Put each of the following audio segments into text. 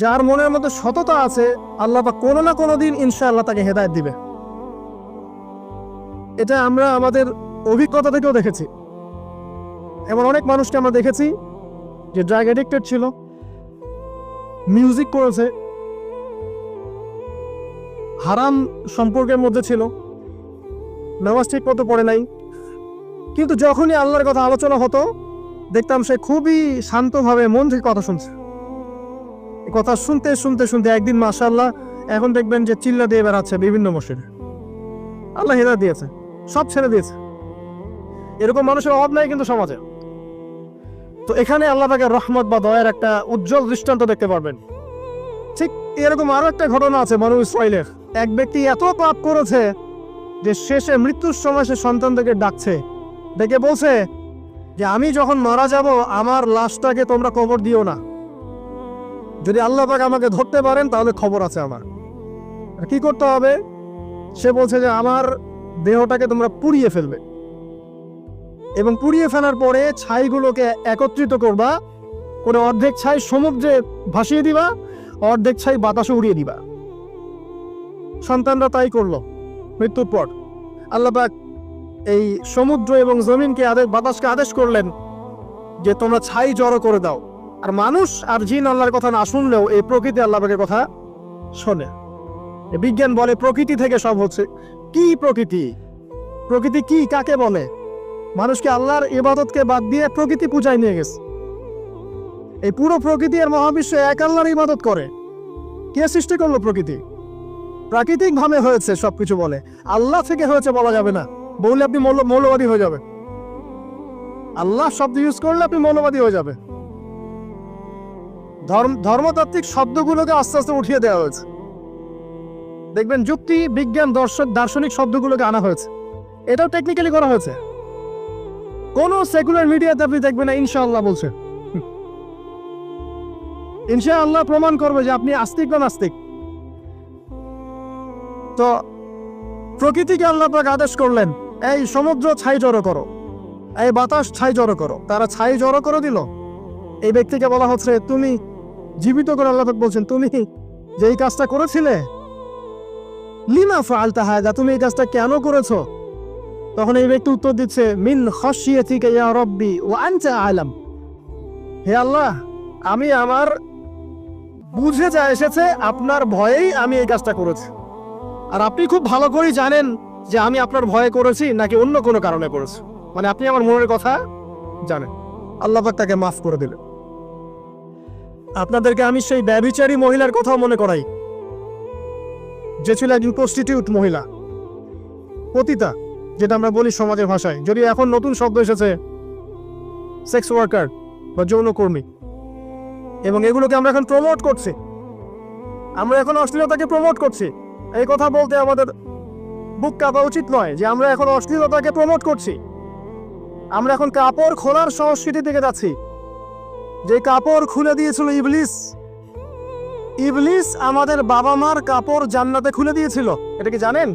যার মনের মধ্যে সততা আছে আল্লাহ পাক কোনো না কোনো দিন ইনশাআল্লাহ তাকে হেদায়েত দিবে। এটা আমরা আমাদের অভিজ্ঞতা থেকেও দেখেছি। এমন অনেক মানুষকে আমরা দেখেছি যে ড্রাগ অ্যাডিক্টেড ছিল, মিউজিক করেছে, হারাম সম্পর্কের মধ্যে ছিল, নামাজ ঠিক মতো পড়ে নাই, কিন্তু যখনই আল্লাহর কথা আলোচনা হতো দেখতাম সে খুবই শান্তভাবে মন থেকে কথা শুনছে। কথা শুনতে শুনতে শুনতে একদিন মাশাআল্লাহ এখন দেখবেন যে চিল্লা দিয়ে বেড়াচ্ছে বিভিন্ন মসজিদে। আল্লাহ হেদায়েত দিয়েছে, সব ছেড়ে দিয়েছে। এরকম মানুষের অভাব নাই কিন্তু সমাজে। তো এখানে আল্লাহ পাকের রহমত বা দয়ার একটা উজ্জ্বল দৃষ্টান্ত দেখতে পারবেন। ঠিক এরকম আরো একটা ঘটনা আছে বনু ইসরাইলের। এক ব্যক্তি এত পাপ করেছে যে শেষে মৃত্যুর সময় সে সন্তানদেরকে ডাকছে, ডেকে বলছে যে আমি যখন মারা যাব আমার লাশটাকে তোমরা কবর দিও না, যদি আল্লাহ পাক আমাকে ধরতে পারেন তাহলে খবর আছে আমার। কি করতে হবে? সে বলছে যে আমার দেহটাকে তোমরা পুড়িয়ে ফেলবে এবং পুড়িয়ে ফেলার পরে ছাইগুলোকে একত্রিত করবা, করে অর্ধেক ছাই সমুদ্রে ভাসিয়ে দিবা, অর্ধেক ছাই বাতাসে উড়িয়ে দিবা। সন্তানরা তাই করলো। মৃত্যুর পর আল্লাহ পাক এই সমুদ্র এবং জমিনকে বাতাসকে আদেশ করলেন যে তোমরা ছাই জড়ো করে দাও। আর মানুষ আর জিন আল্লাহর কথা না শুনলেও এই প্রকৃতি আল্লাহ পাকের কথা শোনে। বিজ্ঞান বলে প্রকৃতি থেকে সব হচ্ছে। কি প্রকৃতি? প্রকৃতি কি, কাকে বলে? মানুষকে আল্লাহর ইবাদতকে বাদ দিয়ে প্রকৃতি পূজায় নিয়ে গেছে। এই পুরো প্রকৃতি আর মহাবিশ্ব এক আল্লাহর ইবাদত করে। কে সৃষ্টি করলো প্রকৃতি? প্রাকৃতিক ভাবে হয়েছে সবকিছু বলে, আল্লাহ থেকে হয়েছে বলা যাবে না। বললে আপনি মৌলবাদী হয়ে যাবে। আল্লাহ শব্দ ইউজ করলে আপনি মৌলবাদী হয়ে যাবে। ধর্মতাত্ত্বিক শব্দগুলোকে আস্তে আস্তে উঠিয়ে দেওয়া হয়েছে। দেখবেন যুক্তি, বিজ্ঞান, দার্শনিক শব্দগুলোকে আনা হয়েছে। এটাও টেকনিক্যালি করা হয়েছে। কোন সেকুলার মিডিয়াতে আপনি দেখবেন না ইনশাআল্লাহ বলছে। ইনশাআল্লাহ প্রমাণ করবে যে আপনি আস্তিক না নাস্তিক। তো প্রকৃতিকে আল্লাহ পাক আদেশ করলেন, এই সমুদ্র ছাই জড়ো করো, এই বাতাস ছাই জড়ো করো। তারা ছাই জড়ো করে দিল। এই ব্যক্তিকে বলা হচ্ছে তুমি জীবিত করে আল্লাহ পাক বলছেন তুমি যে এই কাজটা করেছিলে, লিমা ফাআলতা হাযা, তুমি এই কাজটা কেন করেছো? তখন এই ব্যক্তি উত্তর দিচ্ছে, মিন খাশিয়াতিকা ইয়া রাব্বি ওয়া আনতা আ'লাম। হে আল্লাহ, আমি আমার বুঝে যা এসেছে আপনার ভয়েই আমি এই কাজটা করেছি, আর আপনি খুব ভালো করেই জানেন যে আমি আপনার ভয়ে করেছি নাকি অন্য কোনো কারণে করেছি। মানে আপনি আমার মনের কথা জানেন। আল্লাহ পাক তাকে মাফ করে দিলেন। আপনাদেরকে আমি সেই ব্যভিচারী মহিলার কথাও মনে করাই, যে ছিল একজন প্রস্টিটিউট মহিলা, পতিতা, যেটা আমরা বলি সমাজের ভাষায়। যদি এখন নতুন শব্দ এসেছে সেক্স ওয়ার্কার বা যৌনকর্মী, এবং এগুলোকে আমরা এখন প্রমোট করছি। আমরা এখন অশ্লীলতাকে প্রমোট করছি। এই কথা বলতে আমাদের বুক কাঁপা উচিত নয় যে আমরা এখন অশ্লীলতাকে প্রমোট করছি। আমরা এখন কাপড় খোলার সংস্কৃতি থেকে যাচ্ছি। যে কাপড় খুলে দিয়েছিল ইবলিস। ইবলিস আমাদের বাবা মার কাপড় জান্নাতে খুলে দিয়েছিল, এটা কি জানেন?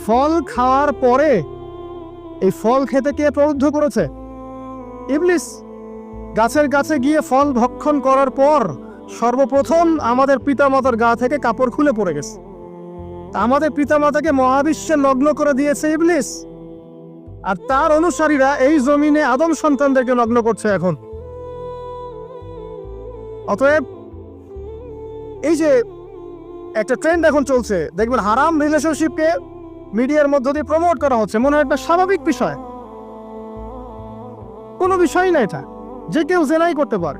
ফল খাওয়ার পরে এই ফল খেতে কে প্রলুব্ধ করেছে? ইবলিস। গাছের কাছে গিয়ে ফল ভক্ষণ করার পর সর্বপ্রথম আমাদের পিতামাতার গা থেকে কাপড় খুলে পড়ে গেছে। আমাদের পিতামাতাকে মহাবিশ্বে নগ্ন করে দিয়েছে ইবলিস, আর তার অনুসারীরা এই জমিনে আদম সন্তানদেরকে নগ্ন করছে এখন। অতএব এই যে একটা ট্রেন্ড এখন চলছে, দেখবেন হারাম রিলেশনশিপকে মিডিয়ার মধ্য দিয়ে প্রমোট করা হচ্ছে, মনে হয় একটা স্বাভাবিক বিষয়। কোনো বিষয় না এটা, যে কেউ জেনাই করতে পারে।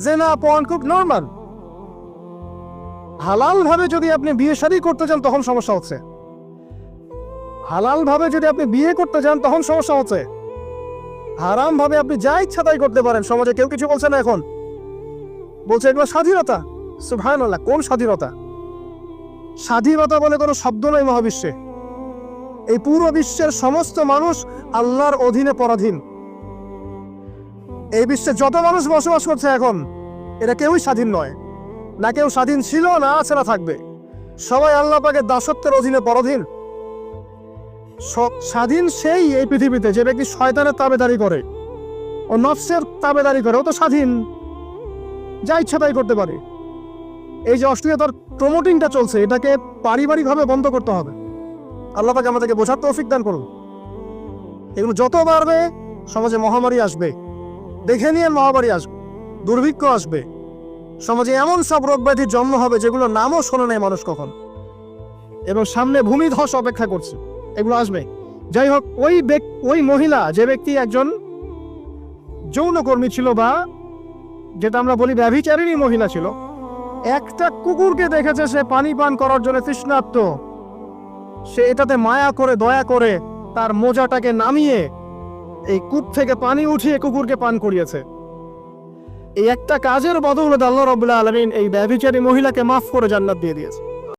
জেনা পর্ন খুব নর্মাল। হালাল ভাবে যদি আপনি বিয়ে শাদী করতে চান তখন সমস্যা হচ্ছে। হালাল ভাবে যদি আপনি বিয়ে করতে চান তখন সমস্যা হচ্ছে। হারাম ভাবে আপনি যা ইচ্ছা তাই করতে পারেন, সমাজে কেউ কিছু বলছে না। এখন বলছে এগুলো স্বাধীনতা। সুবহানাল্লাহ, কোন স্বাধীনতা? স্বাধীনতা বলে কোনো শব্দ নয় মহাবিশ্বে। এই পুরো বিশ্বের সমস্ত মানুষ আল্লাহর অধীনে পরাধীন। এই বিশ্বে যত মানুষ বসবাস করছে এখন, এরা কেউই স্বাধীন নয়। না কেউ স্বাধীন ছিল, না আছে, না থাকবে। সবাই আল্লাহ পাকের দাসত্বের অধীনে পরাধীন। স্বাধীন সেই এই পৃথিবীতে যে ব্যক্তি শয়তানের তাবেদারি করে, ও নফসের তাবেদারি করে, ও তো স্বাধীন। যা ইচ্ছা তাই করতে পারে। এই যে অশ্লীলতার প্রমোটিংটা চলছে, এটাকে পারিবারিকভাবে বন্ধ করতে হবে। আল্লাহ পাক আমাদেরকে বোঝার তৌফিক দান করুন। এগুলো যত বাড়বে সমাজে মহামারী আসবে, দেখে নিয়ে মহামারী আসবে, দুর্ভিক্ষ আসবে, সমাজে এমন সব রোগ ব্যাধির জন্ম হবে যেগুলো নামও শোনে নাই মানুষ কখন, এবং সামনে ভূমিধস অপেক্ষা করছে, এগুলো আসবে। যাই হোক, ওই মহিলা, যে ব্যক্তি একজন যৌনকর্মী ছিল বা যেটা আমরা বলি ব্যভিচারিণী মহিলা ছিল, একটা কুকুরকে দেখেছে সে পানি পান করার জন্য তৃষ্ণার্ত, সে এটাতে মায়া করে দয়া করে তার মোজাটাকে নামিয়ে এই কূপ থেকে পানি উঠিয়ে কুকুরকে পান করিয়েছে। এই একটা কাজের বদৌলতে আল্লাহ রাব্বুল আলামিন এই ব্যভিচারী মহিলাকে মাফ করে জান্নাত দিয়ে দিয়েছে।